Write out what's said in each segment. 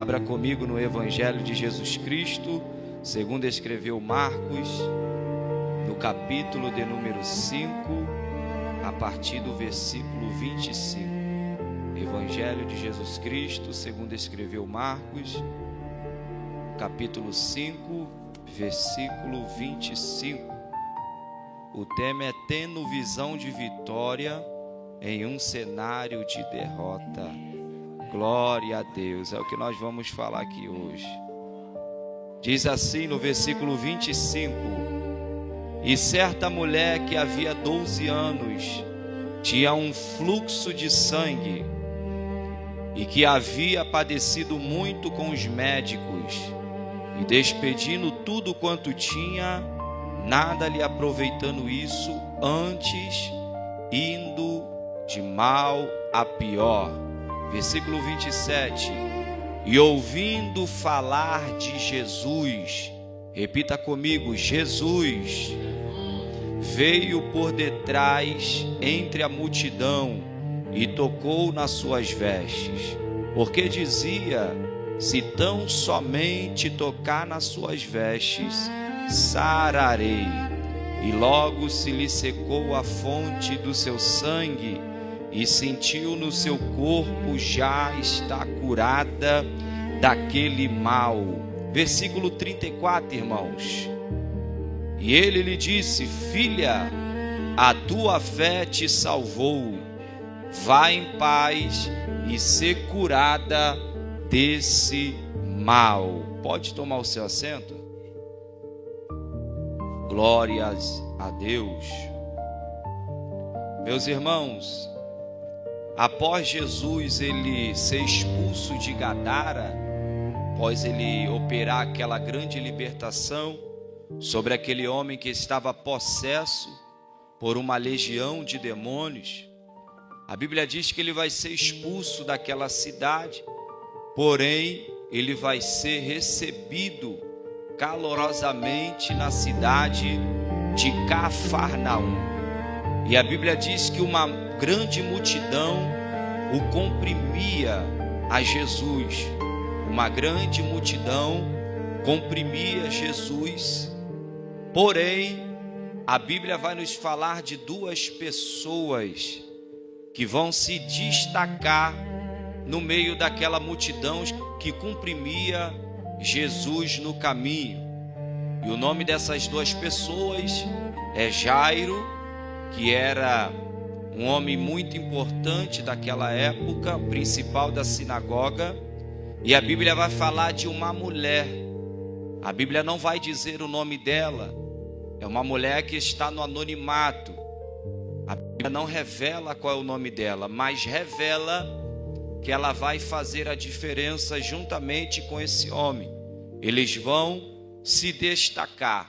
Abra comigo no Evangelho de Jesus Cristo, segundo escreveu Marcos, no capítulo de número 5, a partir do versículo 25. Evangelho de Jesus Cristo, segundo escreveu Marcos, capítulo 5, versículo 25. O tema é tendo visão de vitória em um cenário de derrota. Glória a Deus, é o que nós vamos falar aqui hoje. Diz assim no versículo 25: E certa mulher que havia 12 anos tinha um fluxo de sangue e que havia padecido muito com os médicos e despedindo tudo quanto tinha, nada lhe aproveitando isso, antes indo de mal a pior. Versículo 27. E ouvindo falar de Jesus, repita comigo, Jesus veio por detrás entre a multidão e tocou nas suas vestes, porque dizia: se tão somente tocar nas suas vestes, sararei. E logo se lhe secou a fonte do seu sangue e sentiu no seu corpo já está curada daquele mal. Versículo 34, irmãos. E ele lhe disse: filha, a tua fé te salvou, vá em paz e ser curada desse mal. Pode tomar o seu assento? Glórias a Deus. Meus irmãos, após Jesus ele ser expulso de Gadara, após ele operar aquela grande libertação sobre aquele homem que estava possesso por uma legião de demônios, a Bíblia diz que ele vai ser expulso daquela cidade, porém ele vai ser recebido calorosamente na cidade de Cafarnaum. E a Bíblia diz que uma grande multidão o comprimia a Jesus. Uma grande multidão comprimia Jesus. Porém, a Bíblia vai nos falar de duas pessoas que vão se destacar no meio daquela multidão que comprimia Jesus no caminho. E o nome dessas duas pessoas é Jairo, que era um homem muito importante daquela época, principal da sinagoga. E a Bíblia vai falar de uma mulher. A Bíblia não vai dizer o nome dela. É uma mulher que está no anonimato. A Bíblia não revela qual é o nome dela, mas revela que ela vai fazer a diferença juntamente com esse homem. Eles vão se destacar.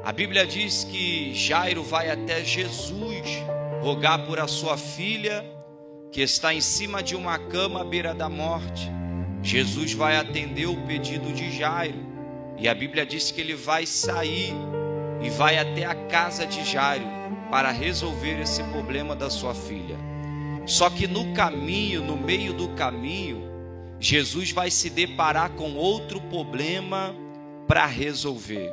A Bíblia diz que Jairo vai até Jesus rogar por a sua filha, que está em cima de uma cama à beira da morte. Jesus vai atender o pedido de Jairo. E a Bíblia diz que ele vai sair e vai até a casa de Jairo para resolver esse problema da sua filha. Só que no caminho, no meio do caminho, Jesus vai se deparar com outro problema para resolver.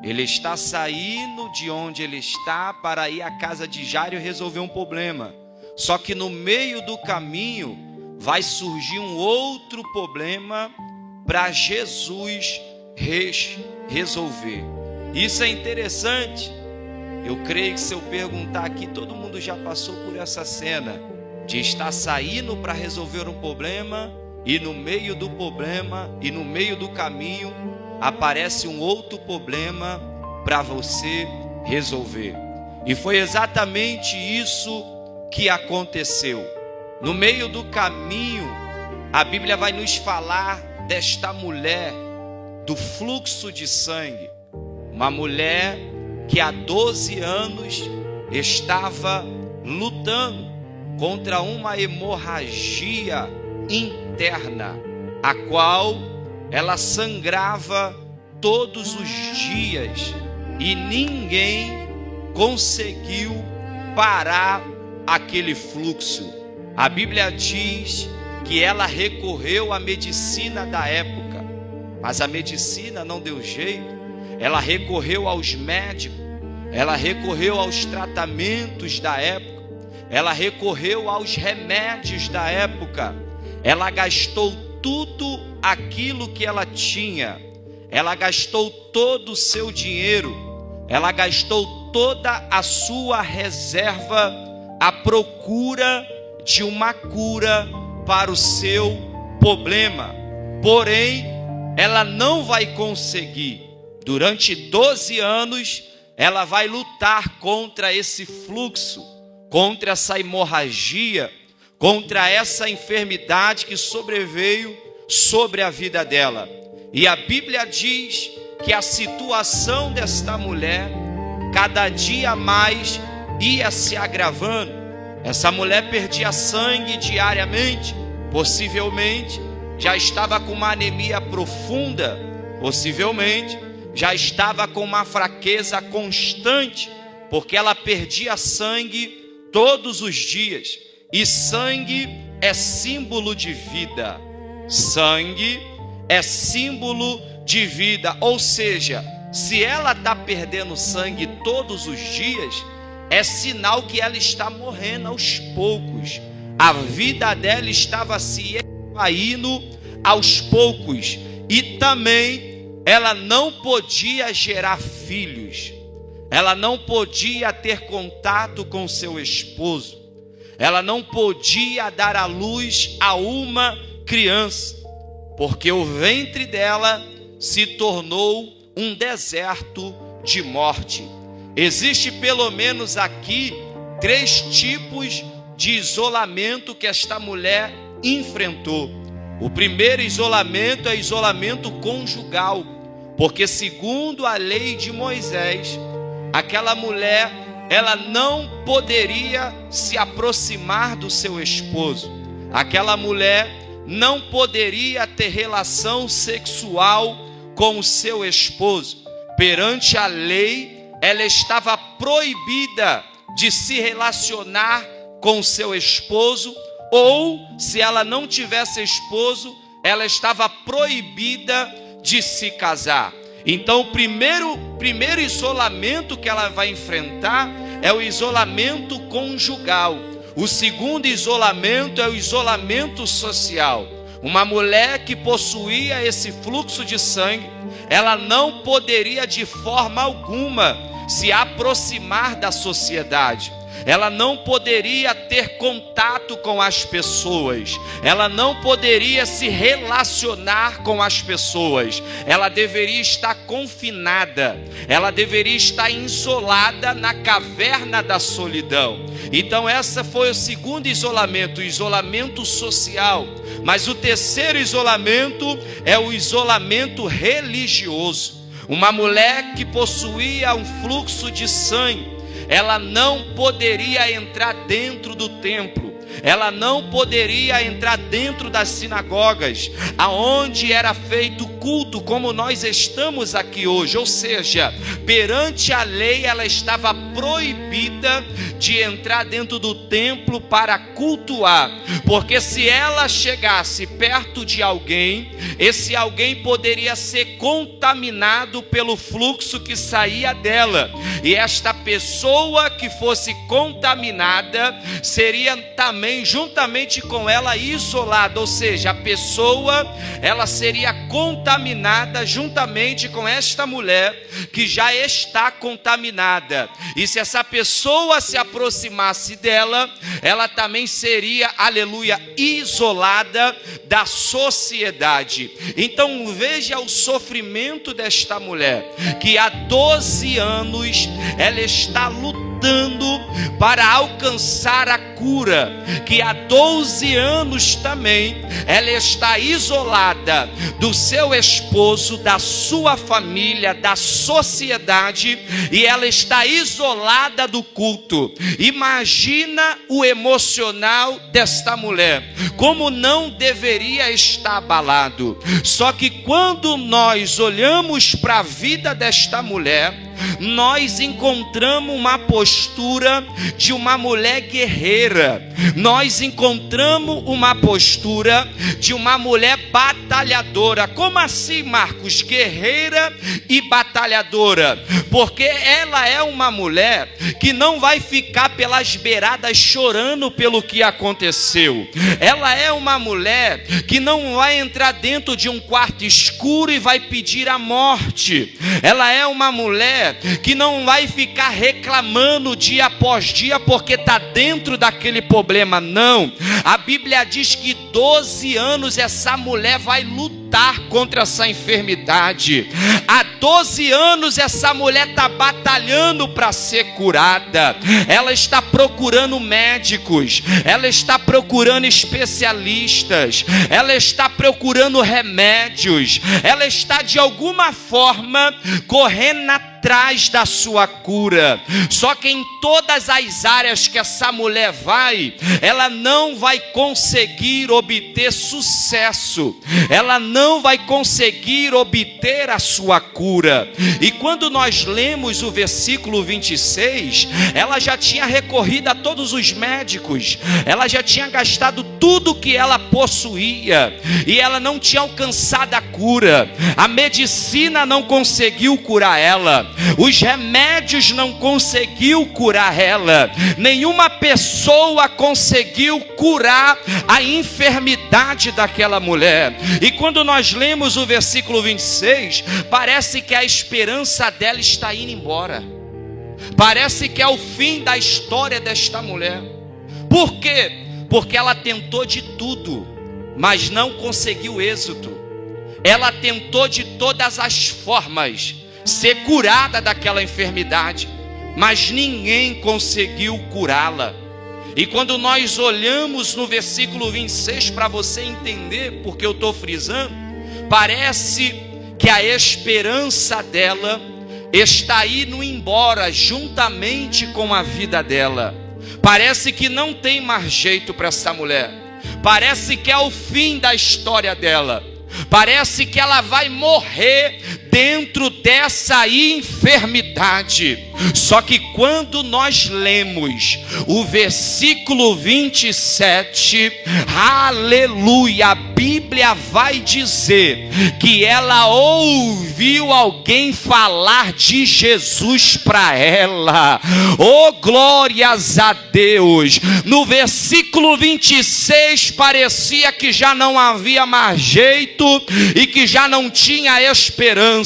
Ele está saindo de onde ele está para ir à casa de Jairo e resolver um problema. Só que no meio do caminho vai surgir um outro problema para Jesus resolver. Isso é interessante. Eu creio que se eu perguntar aqui, todo mundo já passou por essa cena de estar saindo para resolver um problema e no meio do problema e no meio do caminho aparece um outro problema para você resolver. E foi exatamente isso que aconteceu. No meio do caminho, a Bíblia vai nos falar desta mulher do fluxo de sangue. Uma mulher que há 12 anos estava lutando contra uma hemorragia interna, a qual ela sangrava todos os dias e ninguém conseguiu parar aquele fluxo. A Bíblia diz que ela recorreu à medicina da época, mas a medicina não deu jeito. Ela recorreu aos médicos, ela recorreu aos tratamentos da época, ela recorreu aos remédios da época, ela gastou tudo aquilo que ela tinha, ela gastou todo o seu dinheiro, ela gastou toda a sua reserva à procura de uma cura para o seu problema. Porém, ela não vai conseguir. Durante 12 anos, ela vai lutar contra esse fluxo, contra essa hemorragia, contra essa enfermidade que sobreveio sobre a vida dela. E a Bíblia diz que a situação desta mulher cada dia mais ia se agravando. Essa mulher perdia sangue diariamente, possivelmente já estava com uma anemia profunda, possivelmente já estava com uma fraqueza constante, porque ela perdia sangue todos os dias. E sangue é símbolo de vida. Sangue é símbolo de vida. Ou seja, se ela está perdendo sangue todos os dias, é sinal que ela está morrendo aos poucos. A vida dela estava se esvaindo aos poucos. E também ela não podia gerar filhos. Ela não podia ter contato com seu esposo. Ela não podia dar à luz a uma criança, porque o ventre dela se tornou um deserto de morte. Existe pelo menos aqui 3 tipos de isolamento que esta mulher enfrentou. O primeiro isolamento é isolamento conjugal, porque segundo a lei de Moisés, aquela mulher, ela não poderia se aproximar do seu esposo. Aquela mulher não poderia ter relação sexual com o seu esposo. Perante a lei, ela estava proibida de se relacionar com o seu esposo, ou se ela não tivesse esposo, ela estava proibida de se casar. Então o primeiro isolamento que ela vai enfrentar é o isolamento conjugal. O segundo isolamento é o isolamento social. Uma mulher que possuía esse fluxo de sangue, ela não poderia de forma alguma se aproximar da sociedade. Ela não poderia ter contato com as pessoas. Ela não poderia se relacionar com as pessoas. Ela deveria estar confinada. Ela deveria estar isolada na caverna da solidão. Então esse foi o segundo isolamento, o isolamento social. Mas o terceiro isolamento é o isolamento religioso. Uma mulher que possuía um fluxo de sangue, ela não poderia entrar dentro do templo. Ela não poderia entrar dentro das sinagogas, aonde era feito culto, como nós estamos aqui hoje. Ou seja, perante a lei, ela estava proibida de entrar dentro do templo para cultuar, porque se ela chegasse perto de alguém, esse alguém poderia ser contaminado pelo fluxo que saía dela, e esta pessoa que fosse contaminada seria também juntamente com ela isolada. Ou seja, a pessoa, ela seria contaminada juntamente com esta mulher que já está contaminada. E se essa pessoa se aproximasse dela, ela também seria, aleluia, isolada da sociedade. Então veja o sofrimento desta mulher, que há 12 anos ela está lutando para alcançar a cura, que há 12 anos também ela está isolada do seu esposo, da sua família, da sociedade, e ela está isolada do culto. Imagina o emocional desta mulher, como não deveria estar abalado. Só que quando nós olhamos para a vida desta mulher, nós encontramos uma postura de uma mulher guerreira. Nós encontramos uma postura de uma mulher batalhadora. Como assim, Marcos? Guerreira e batalhadora. Porque ela é uma mulher que não vai ficar pelas beiradas chorando pelo que aconteceu. Ela é uma mulher que não vai entrar dentro de um quarto escuro e vai pedir a morte. Ela é uma mulher que não vai ficar reclamando dia após dia porque está dentro daquele problema. Não, a Bíblia diz que 12 anos essa mulher vai lutar contra essa enfermidade. Há 12 anos essa mulher está batalhando para ser curada. Ela está procurando médicos, ela está procurando especialistas, ela está procurando remédios, ela está de alguma forma correndo atrás da sua cura. Só que em todas as áreas que essa mulher vai, ela não vai conseguir obter sucesso, ela não vai conseguir obter a sua cura. E quando nós lemos o versículo 26, ela já tinha recorrido a todos os médicos, ela já tinha gastado tudo que ela possuía e ela não tinha alcançado a cura. A medicina não conseguiu curar ela, os remédios não conseguiu curar ela, nenhuma pessoa conseguiu curar a enfermidade daquela mulher. E quando nós lemos o versículo 26, parece que a esperança dela está indo embora. Parece que é o fim da história desta mulher. Por quê? Porque ela tentou de tudo, mas não conseguiu êxito. Ela tentou de todas as formas ser curada daquela enfermidade, mas ninguém conseguiu curá-la. E quando nós olhamos no versículo 26, para você entender porque eu estou frisando, parece que a esperança dela está indo embora juntamente com a vida dela. Parece que não tem mais jeito para essa mulher, parece que é o fim da história dela, parece que ela vai morrer dentro dessa enfermidade. Só que quando nós lemos o versículo 27, aleluia, a Bíblia vai dizer que ela ouviu alguém falar de Jesus para ela. Oh, glórias a Deus! No versículo 26 parecia que já não havia mais jeito e que já não tinha esperança.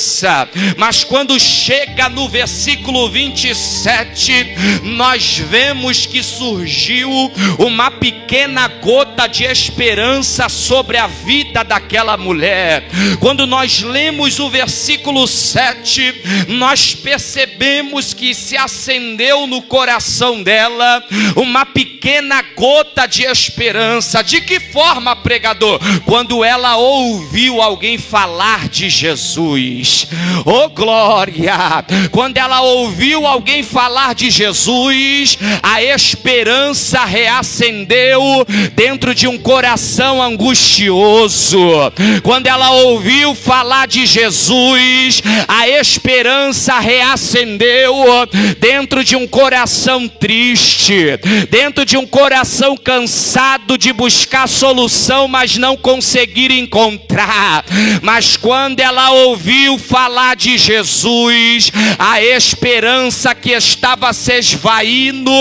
Mas quando chega no versículo 27, nós vemos que surgiu uma pequena gota de esperança sobre a vida daquela mulher. Quando nós lemos o versículo 7, nós percebemos que se acendeu no coração dela uma pequena gota de esperança. De que forma, pregador? Quando ela ouviu alguém falar de Jesus. Oh, glória! Quando ela ouviu alguém falar de Jesus, a esperança reacendeu dentro de um coração angustioso. Quando ela ouviu falar de Jesus, a esperança reacendeu dentro de um coração triste, dentro de um coração cansado de buscar solução, mas não conseguir encontrar. Mas quando ela ouviu falar de Jesus, a esperança que estava se esvaindo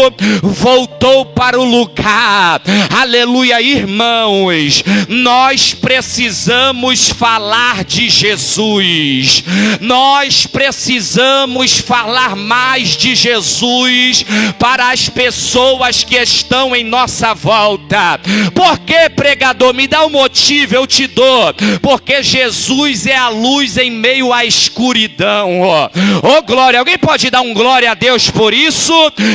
voltou para o lugar. Aleluia, irmãos, nós precisamos falar de Jesus, nós precisamos falar mais de Jesus para as pessoas que estão em nossa volta. Por que, pregador? Me dá um motivo, eu te dou. Porque Jesus é a luz em meio à escuridão. Oh, glória! Alguém pode dar um glória a Deus por isso?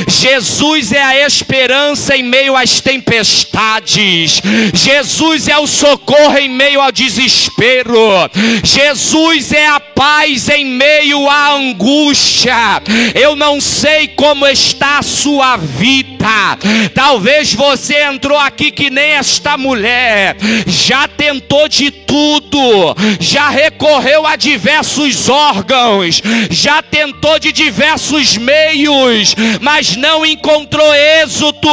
Jesus é a esperança em meio às tempestades. Jesus é o socorro em meio ao desespero. Jesus é a paz em meio à angústia. Eu não sei como está a sua vida. Talvez você entrou aqui que nem esta mulher, já tentou de tudo tudo, já recorreu a diversos órgãos, já tentou de diversos meios, mas não encontrou êxito.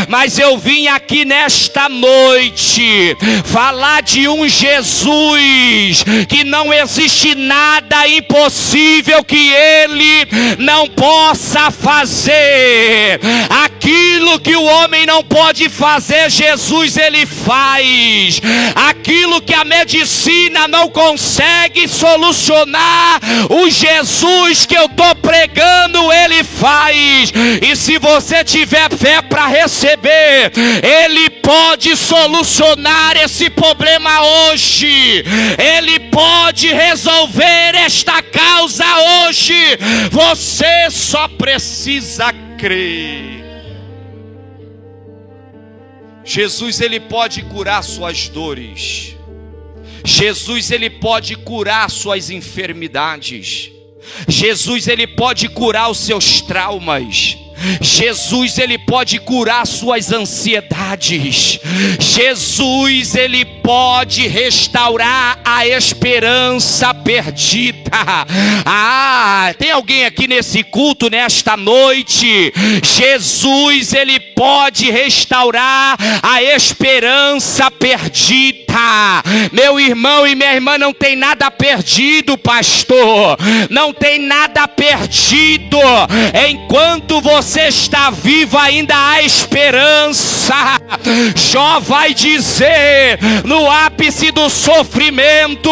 Mas eu vim aqui nesta noite falar de um Jesus que não existe nada impossível que ele não possa fazer. Aquilo que o homem não pode fazer, Jesus ele faz. Aquilo que a medicina não consegue solucionar, o Jesus que eu estou pregando ele faz. E se você tiver fé para receber, ele pode solucionar esse problema hoje. Ele pode resolver esta causa hoje. Você só precisa crer. Jesus ele pode curar suas dores. Jesus ele pode curar suas enfermidades. Jesus ele pode curar os seus traumas. Jesus ele pode curar suas ansiedades. Jesus ele pode restaurar a esperança perdida. Tem alguém aqui nesse culto nesta noite? Jesus ele pode restaurar a esperança perdida. Meu irmão e minha irmã, não tem nada perdido, pastor. Não tem nada perdido. Enquanto você está vivo, ainda há esperança. Jó vai dizer no ápice do sofrimento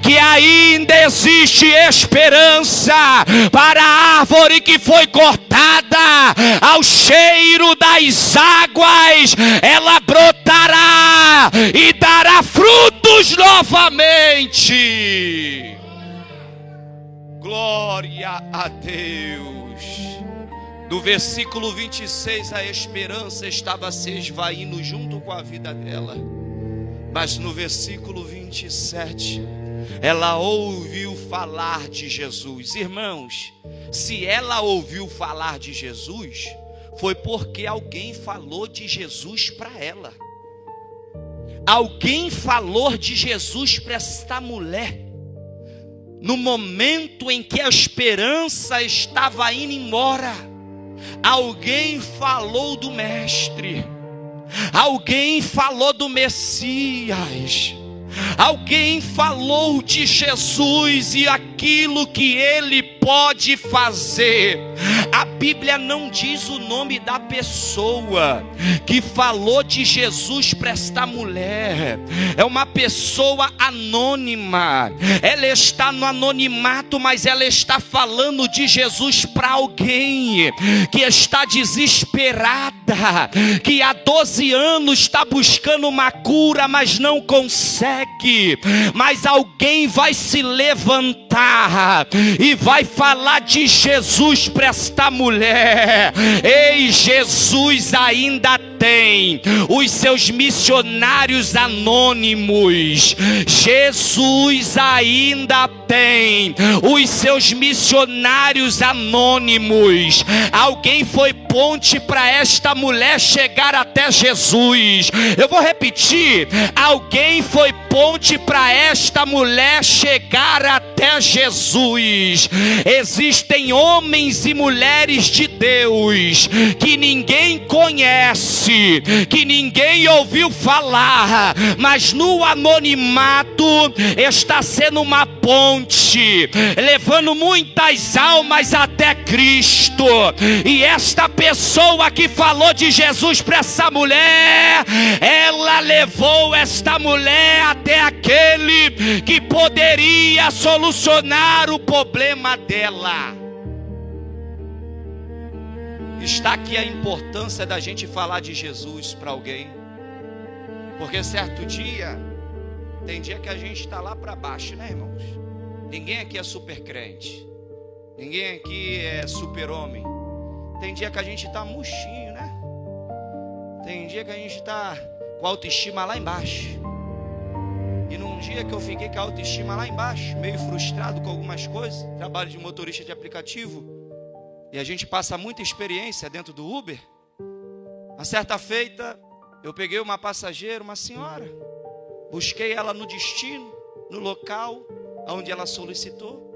que ainda existe esperança para a árvore que foi cortada. Ao cheiro das águas ela brotará e dará frutos novamente. Glória a Deus. No versículo 26, a esperança estava se esvaindo junto com a vida dela. Mas no versículo 27, ela ouviu falar de Jesus. Irmãos, se ela ouviu falar de Jesus, foi porque alguém falou de Jesus para ela. Alguém falou de Jesus para esta mulher. No momento em que a esperança estava indo embora, alguém falou do Mestre. Alguém falou do Messias. Alguém falou de Jesus e aquilo que ele pode fazer. A Bíblia não diz o nome da pessoa que falou de Jesus para esta mulher. É uma pessoa anônima. Ela está no anonimato, mas ela está falando de Jesus para alguém que está desesperada, que há 12 anos está buscando uma cura, mas não consegue. Mas alguém vai se levantar e vai falar de Jesus para esta mulher. Ei, Jesus ainda tem os seus missionários anônimos. Jesus ainda tem os seus missionários anônimos. Alguém foi ponte para esta mulher chegar até Jesus. Eu vou repetir: alguém foi ponte para esta mulher chegar até Jesus. Existem homens e mulheres de Deus que ninguém conhece, que ninguém ouviu falar, mas no anonimato está sendo uma ponte, levando muitas almas até Cristo. E esta pessoa que falou de Jesus para essa mulher, ela levou esta mulher até aquele que poderia solucionar o problema dela. Está aqui a importância da gente falar de Jesus para alguém, porque certo dia, tem dia que a gente está lá para baixo, né, irmãos? Ninguém aqui é super crente, ninguém aqui é super homem. Tem dia que a gente está murchinho, né? Tem dia que a gente está com a autoestima lá embaixo. E num dia que eu fiquei com a autoestima lá embaixo, meio frustrado com algumas coisas, trabalho de motorista de aplicativo, e a gente passa muita experiência dentro do Uber. Uma certa feita, eu peguei uma passageira, uma senhora, Busquei ela no destino, no local onde ela solicitou.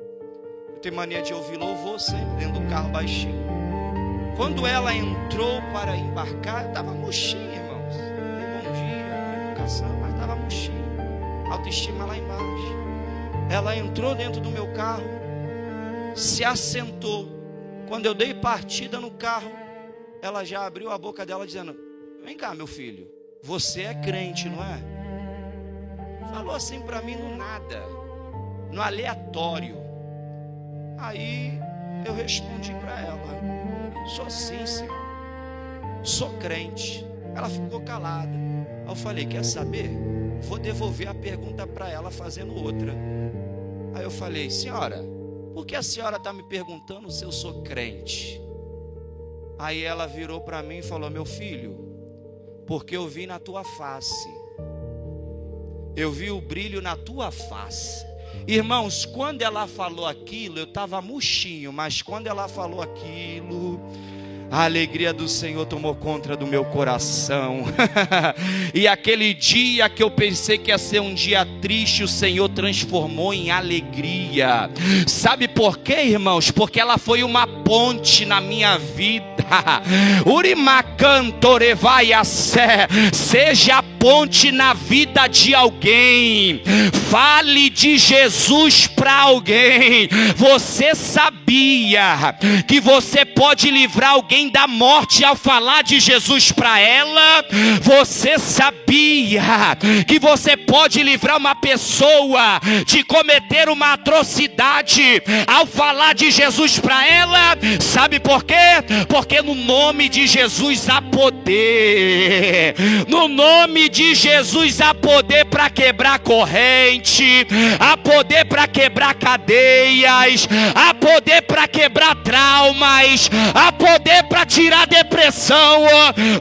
Eu tenho mania de ouvir louvor sempre dentro do carro baixinho. Quando ela entrou para embarcar, eu estava murchinha, irmãos. Dei bom dia, educação, mas estava murchinha. Autoestima lá embaixo. Ela entrou dentro do meu carro, se assentou. Quando eu dei partida no carro, ela já abriu a boca dela dizendo: vem cá, meu filho, você é crente, não é? Falou assim para mim no nada, no aleatório. Aí eu respondi para ela: sou sim, Senhor, sou crente. Ela ficou calada. Aí eu falei: quer saber? Vou devolver a pergunta para ela fazendo outra. Aí eu falei: senhora, por que a senhora está me perguntando se eu sou crente? Aí ela virou para mim e falou: meu filho, porque eu vi na tua face, eu vi o brilho na tua face. Irmãos, quando ela falou aquilo, eu estava murchinho, mas quando ela falou aquilo, a alegria do Senhor tomou conta do meu coração. E aquele dia que eu pensei que ia ser um dia triste, o Senhor transformou em alegria. Sabe por quê, irmãos? Porque ela foi uma ponte na minha vida. Seja a ponte na vida de alguém. Fale de Jesus para alguém. Você sabia que você pode livrar alguém da morte ao falar de Jesus para ela? Você sabia que você pode livrar uma pessoa de cometer uma atrocidade ao falar de Jesus para ela? Sabe por quê? Porque no nome de Jesus há poder. No nome de Jesus há poder para quebrar corrente, há poder para quebrar cadeias, há poder para quebrar traumas, há poder para tirar depressão.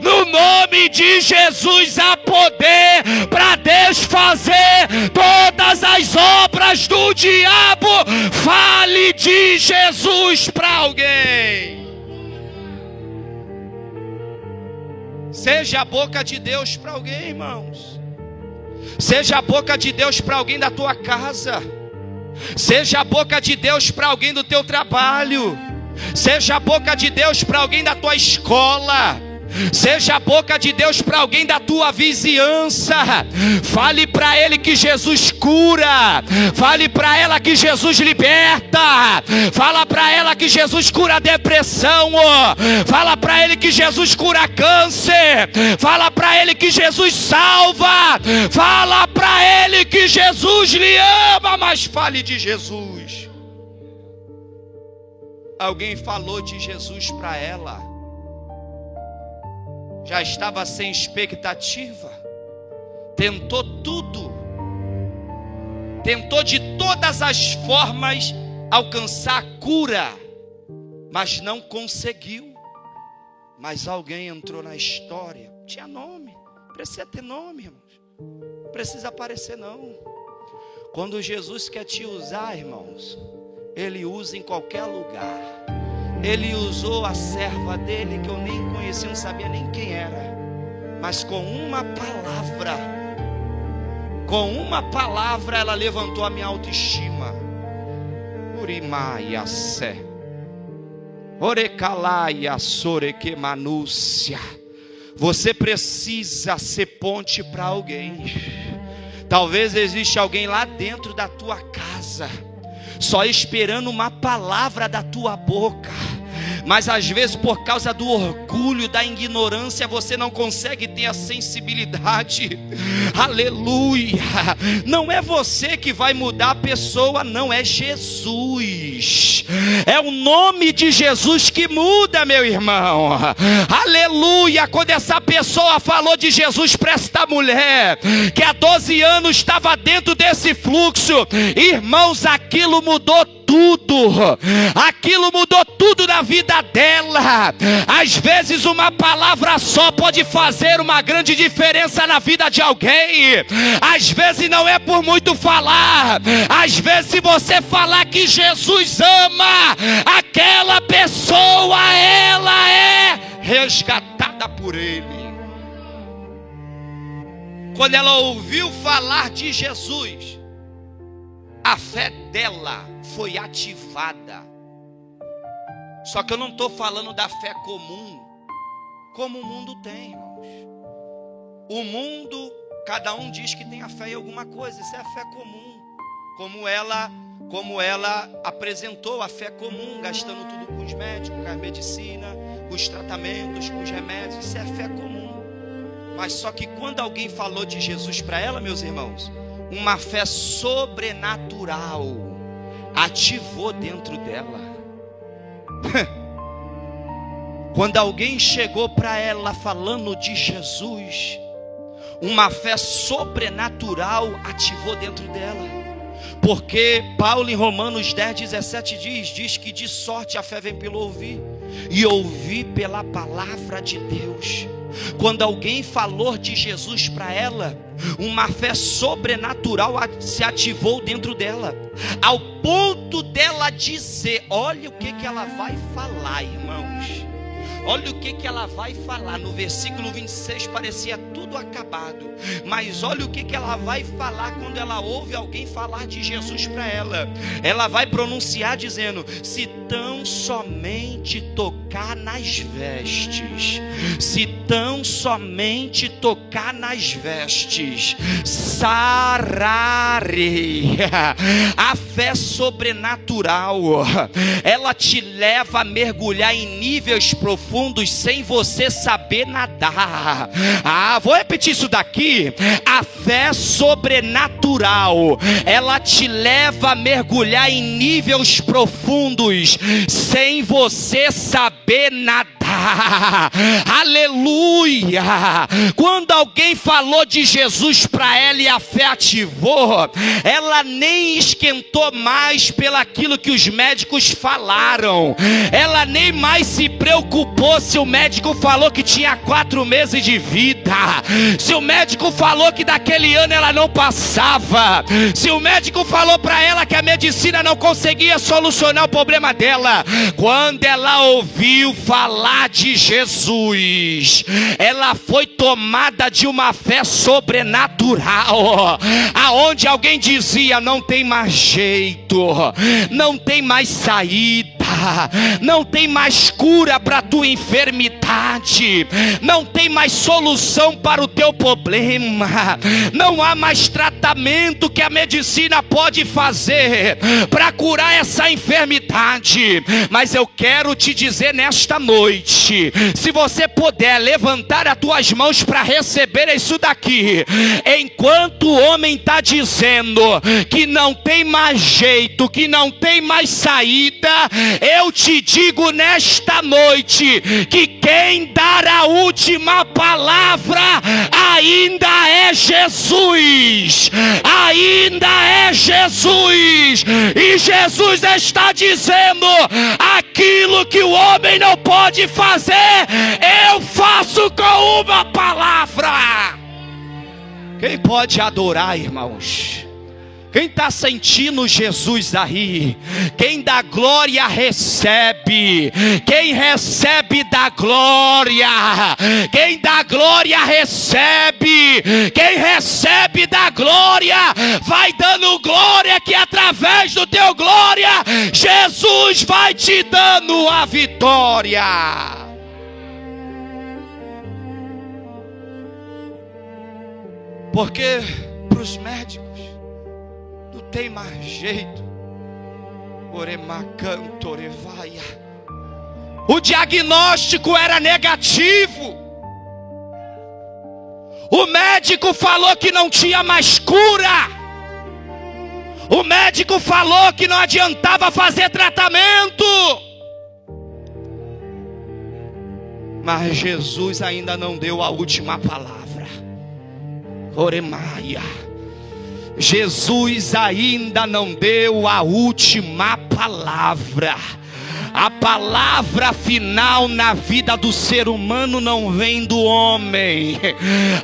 No nome de Jesus há poder para desfazer todas as obras do diabo. Fale de Jesus para alguém. Seja a boca de Deus para alguém, irmãos. Seja a boca de Deus para alguém da tua casa. Seja a boca de Deus para alguém do teu trabalho. Seja a boca de Deus para alguém da tua escola. Seja a boca de Deus para alguém da tua vizinhança. Fale para ele que Jesus cura. Fale para ela que Jesus liberta. Fala para ela que Jesus cura a depressão. Fala para ele que Jesus cura câncer. Fala para ele que Jesus salva. Fala para ele que Jesus lhe ama. Mas fale de Jesus. Alguém falou de Jesus para ela, já estava sem expectativa, tentou tudo, tentou de todas as formas alcançar a cura, mas não conseguiu. Mas alguém entrou na história, tinha nome, precisa ter nome, irmãos, não precisa aparecer não. Quando Jesus quer te usar, irmãos, Ele usa em qualquer lugar. Ele usou a serva dele, que eu nem conhecia, não sabia nem quem era, mas com uma palavra ela levantou a minha autoestima. Urimaia sé, orecalaia sorequemanúcia. Você precisa ser ponte para alguém. Talvez exista alguém lá dentro da tua casa, só esperando uma palavra da tua boca, mas às vezes por causa do orgulho, da ignorância, você não consegue ter a sensibilidade. Aleluia. Não é você que vai mudar a pessoa, não, é Jesus. É o nome de Jesus que muda, meu irmão. Aleluia. Quando essa pessoa falou de Jesus para esta mulher, que há 12 anos estava dentro desse fluxo, irmãos, aquilo mudou tudo. Aquilo mudou tudo na vida dela. Às vezes uma palavra só pode fazer uma grande diferença na vida de alguém. Às vezes não é por muito falar. Às vezes se você falar que Jesus ama aquela pessoa, ela é resgatada por Ele. quando ela ouviu falar de Jesus, a fé dela foi ativada. Só que eu não estou falando da fé comum, como o mundo tem, irmãos. O mundo, cada um diz que tem a fé em alguma coisa. Isso é a fé comum, como ela apresentou a fé comum, gastando tudo com os médicos, com a medicina, com os tratamentos, com os remédios. Isso é a fé comum. Mas só que quando alguém falou de Jesus para ela, meus irmãos, uma fé sobrenatural ativou dentro dela. Quando alguém chegou para ela falando de Jesus, uma fé sobrenatural ativou dentro dela. Porque Paulo em Romanos 10:17 diz que de sorte a fé vem pelo ouvir, e ouvir pela palavra de Deus. Quando alguém falou de Jesus para ela, uma fé sobrenatural se ativou dentro dela, ao ponto dela dizer: olha o que ela vai falar, irmãos. Olha o que ela vai falar. No versículo 26 parecia tudo acabado, mas olha o que ela vai falar quando ela ouve alguém falar de Jesus para ela. Ela vai pronunciar dizendo: se tão somente tocar nas vestes, se tão somente tocar nas vestes, sararei. A fé sobrenatural, ela te leva a mergulhar em níveis profundos sem você saber nadar. Vou repetir isso daqui. A fé sobrenatural, ela te leva a mergulhar em níveis profundos sem você saber nadar. Aleluia! Quando alguém falou de Jesus para ela e a fé ativou, ela nem esquentou mais pelaquilo que os médicos falaram. Ela nem mais se preocupou se o médico falou que tinha 4 meses de vida, se o médico falou que daquele ano ela não passava, se o médico falou para ela que a medicina não conseguia solucionar o problema dela. Quando ela ouviu falar de Jesus, ela foi tomada de uma fé sobrenatural, aonde alguém dizia: não tem mais jeito, não tem mais saída, não tem mais cura para a tua enfermidade, não tem mais solução para o teu problema, não há mais tratamento que a medicina pode fazer para curar essa enfermidade. Mas eu quero te dizer nesta noite, se você puder levantar as tuas mãos para receber isso daqui, enquanto o homem está dizendo que não tem mais jeito, que não tem mais saída, eu te digo nesta noite que quem dar a última palavra ainda é Jesus, ainda é Jesus. E Jesus está dizendo: aquilo que o homem não pode fazer, eu faço com uma palavra. Quem pode adorar, irmãos? Quem está sentindo Jesus aí? Quem dá glória recebe. Quem recebe dá glória. Quem dá glória recebe. Quem recebe dá glória. Vai dando glória, que através do teu glória Jesus vai te dando a vitória. Porque para os médicos não tem mais jeito. O diagnóstico era negativo. O médico falou que não tinha mais cura. O médico falou que não adiantava fazer tratamento. Mas Jesus ainda não deu a última palavra. Oremaia. Jesus ainda não deu a última palavra. A palavra final na vida do ser humano não vem do homem.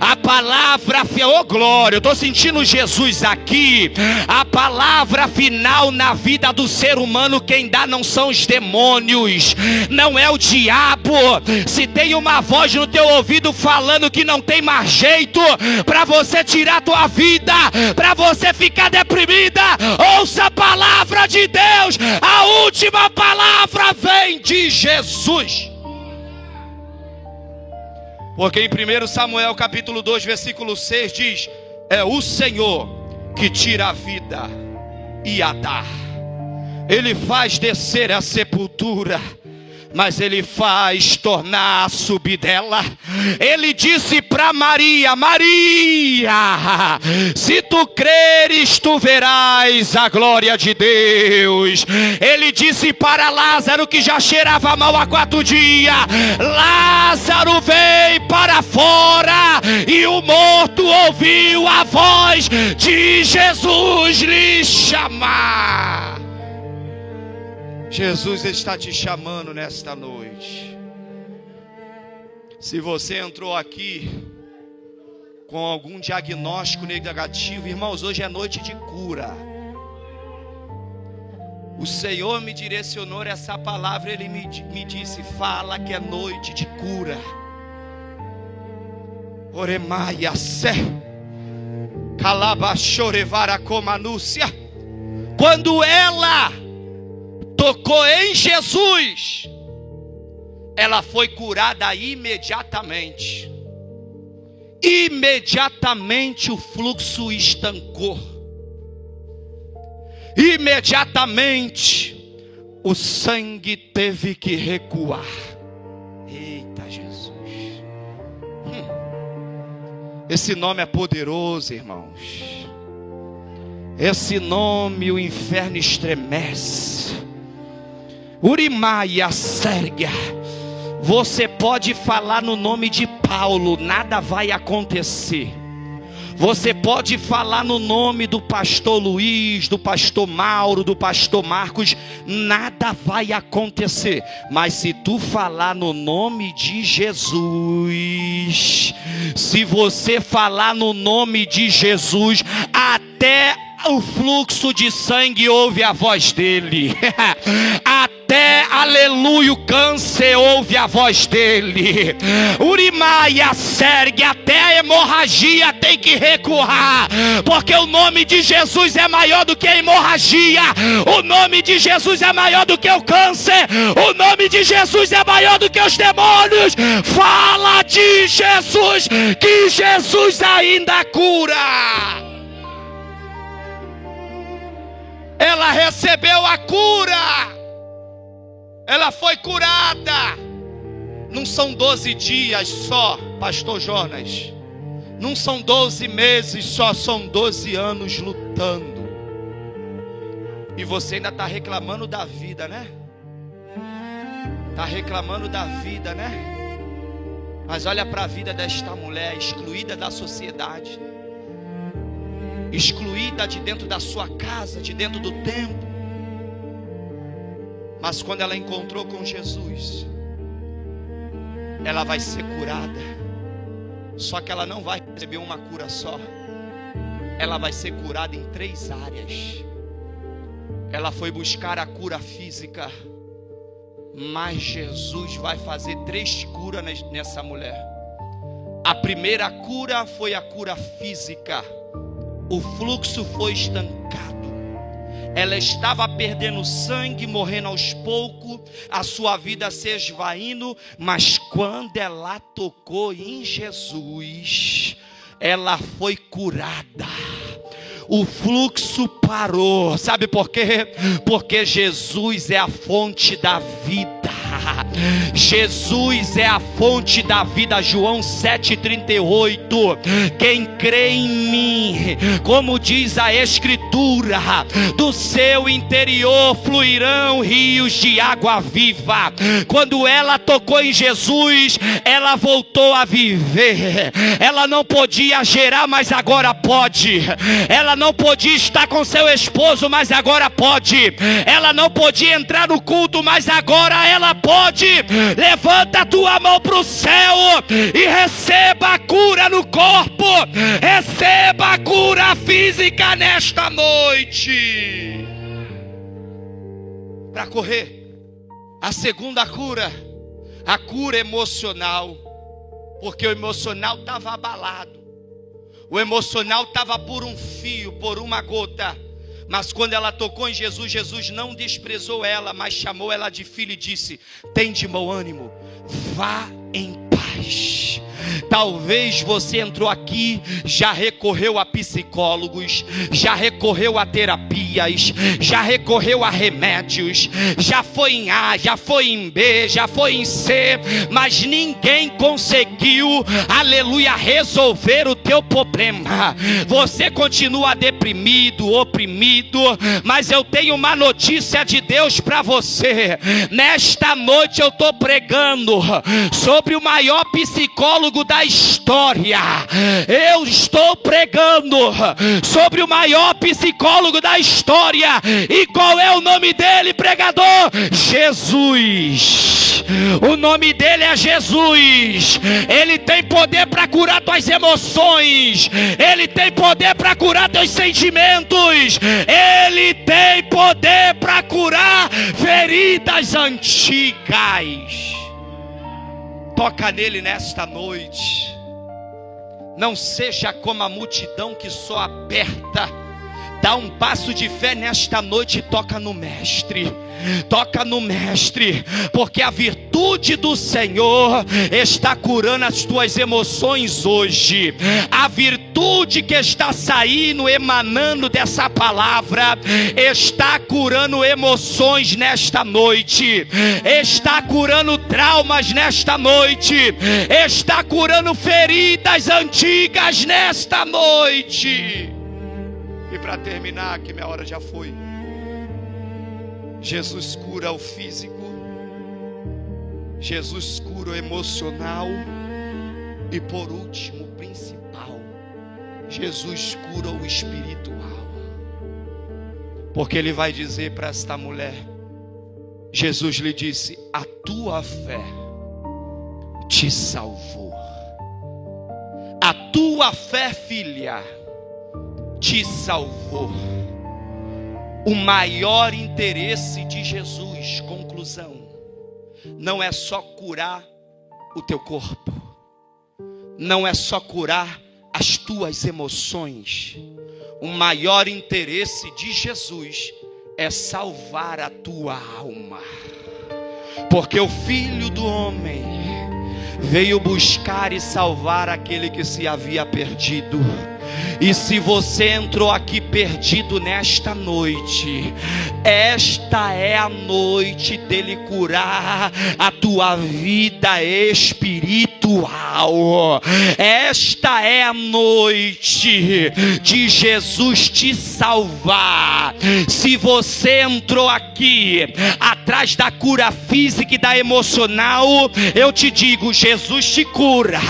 A palavra final, oh glória, eu estou sentindo Jesus aqui. A palavra final na vida do ser humano, quem dá não são os demônios, não é o diabo. Se tem uma voz no teu ouvido falando que não tem mais jeito para você tirar a tua vida, para você ficar deprimida, ouça a palavra de Deus. A última palavra vem de Jesus. Porque em 1 Samuel capítulo 2 versículo 6 diz: é o Senhor que tira a vida e a dá. Ele faz descer a sepultura, mas Ele faz tornar a subir dela. Ele disse para Maria: Maria, se tu creres, tu verás a glória de Deus. Ele disse para Lázaro, que já cheirava mal há 4 dias: Lázaro, vem para fora. E o morto ouviu a voz de Jesus lhe chamar. Jesus está te chamando nesta noite. Se você entrou aqui com algum diagnóstico negativo, irmãos, hoje é noite de cura. O Senhor me direcionou essa palavra, Ele me disse: fala que é noite de cura. Oremaia sé, calabachorevara comanúcia. Quando ela tocou em Jesus, ela foi curada imediatamente. Imediatamente o fluxo estancou. Imediatamente o sangue teve que recuar. Eita Jesus. Esse nome é poderoso, irmãos. Esse nome o inferno estremece. Urimaia Sérgia. Você pode falar no nome de Paulo, nada vai acontecer. Você pode falar no nome do pastor Luiz, do pastor Mauro, do pastor Marcos, nada vai acontecer. Mas se tu falar no nome de Jesus, se você falar no nome de Jesus, até o fluxo de sangue ouve a voz dele. Até, aleluia, o câncer ouve a voz dele. Urimaia Sergue, até a hemorragia tem que recuar. Porque o nome de Jesus é maior do que a hemorragia. O nome de Jesus é maior do que o câncer. O nome de Jesus é maior do que os demônios. Fala de Jesus, que Jesus ainda cura. Ela recebeu a cura. Ela foi curada. Não são 12 dias só, pastor Jonas. Não são 12 meses só, são 12 anos lutando. E você ainda está reclamando da vida, né? Está reclamando da vida, né? Mas olha para a vida desta mulher, excluída da sociedade, excluída de dentro da sua casa, de dentro do templo. Mas quando ela encontrou com Jesus, ela vai ser curada. Só que ela não vai receber uma cura só. Ela vai ser curada em 3 áreas. Ela foi buscar a cura física, mas Jesus vai fazer 3 curas nessa mulher. A primeira cura foi a cura física. O fluxo foi estancado. Ela estava perdendo sangue, morrendo aos poucos, a sua vida se esvaindo. Mas quando ela tocou em Jesus, ela foi curada. O fluxo parou. Sabe por quê? Porque Jesus é a fonte da vida. Jesus é a fonte da vida. João 7,38. Quem crê em mim, como diz a Escritura, do seu interior fluirão rios de água viva. Quando ela tocou em Jesus, ela voltou a viver. Ela não podia gerar, mas agora pode. Ela não podia estar com seu esposo, mas agora pode. Ela não podia entrar no culto, mas agora ela pode. Levanta a tua mão para o céu e receba a cura no corpo. Receba a cura física nesta noite. Para correr, a segunda cura, a cura emocional. Porque o emocional estava abalado. O emocional estava por um fio, por uma gota. Mas quando ela tocou em Jesus, Jesus não desprezou ela, mas chamou ela de filha e disse: tem de bom ânimo, vá em paz. Talvez você entrou aqui, já recorreu a psicólogos, já recorreu a terapias, já recorreu a remédios, já foi em A, já foi em B, já foi em C, mas ninguém conseguiu, aleluia, resolver o teu problema. Você continua deprimido, oprimido, mas eu tenho uma notícia de Deus para você. Nesta noite eu estou pregando sobre o maior psicólogo da história. Eu estou pregando sobre o maior psicólogo da história. E qual é o nome dele, pregador? Jesus. O nome dele é Jesus. Ele tem poder para curar tuas emoções. Ele tem poder para curar teus sentimentos. Ele tem poder para curar feridas antigas. Toca nele nesta noite. Não seja como a multidão que só aperta. Dá um passo de fé nesta noite e toca no Mestre. Toca no Mestre, porque a virtude do Senhor está curando as tuas emoções hoje. A virtude que está saindo, emanando dessa palavra, está curando emoções nesta noite, está curando traumas nesta noite, está curando feridas antigas nesta noite. E para terminar, que minha hora já foi, Jesus cura o físico, Jesus cura o emocional e por último, o principal, Jesus cura o espiritual. Porque ele vai dizer para esta mulher, Jesus lhe disse: a tua fé te salvou. A tua fé, filha, te salvou. O maior interesse de Jesus, conclusão, não é só curar o teu corpo, não é só curar as tuas emoções. O maior interesse de Jesus é salvar a tua alma. Porque o Filho do Homem veio buscar e salvar aquele que se havia perdido. E se você entrou aqui perdido nesta noite, esta é a noite dele curar a tua vida espiritual. Esta é a noite de Jesus te salvar. Se você entrou aqui atrás da cura física e da emocional, eu te digo, Jesus te cura,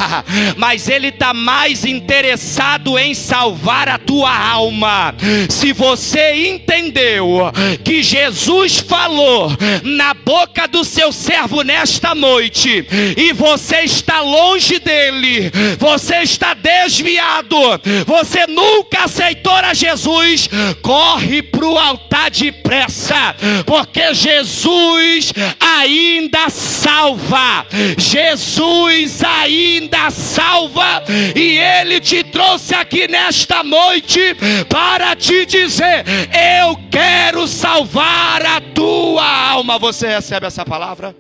mas ele está mais interessado em salvar a tua alma. Se você entendeu que Jesus falou na boca do seu servo nesta noite, e você está longe dele, você está desviado, você nunca aceitou a Jesus, corre para o altar depressa, porque Jesus ainda salva. Jesus ainda salva, e ele te trouxe aqui nesta noite para te dizer: eu quero salvar a tua alma. Você recebe essa palavra?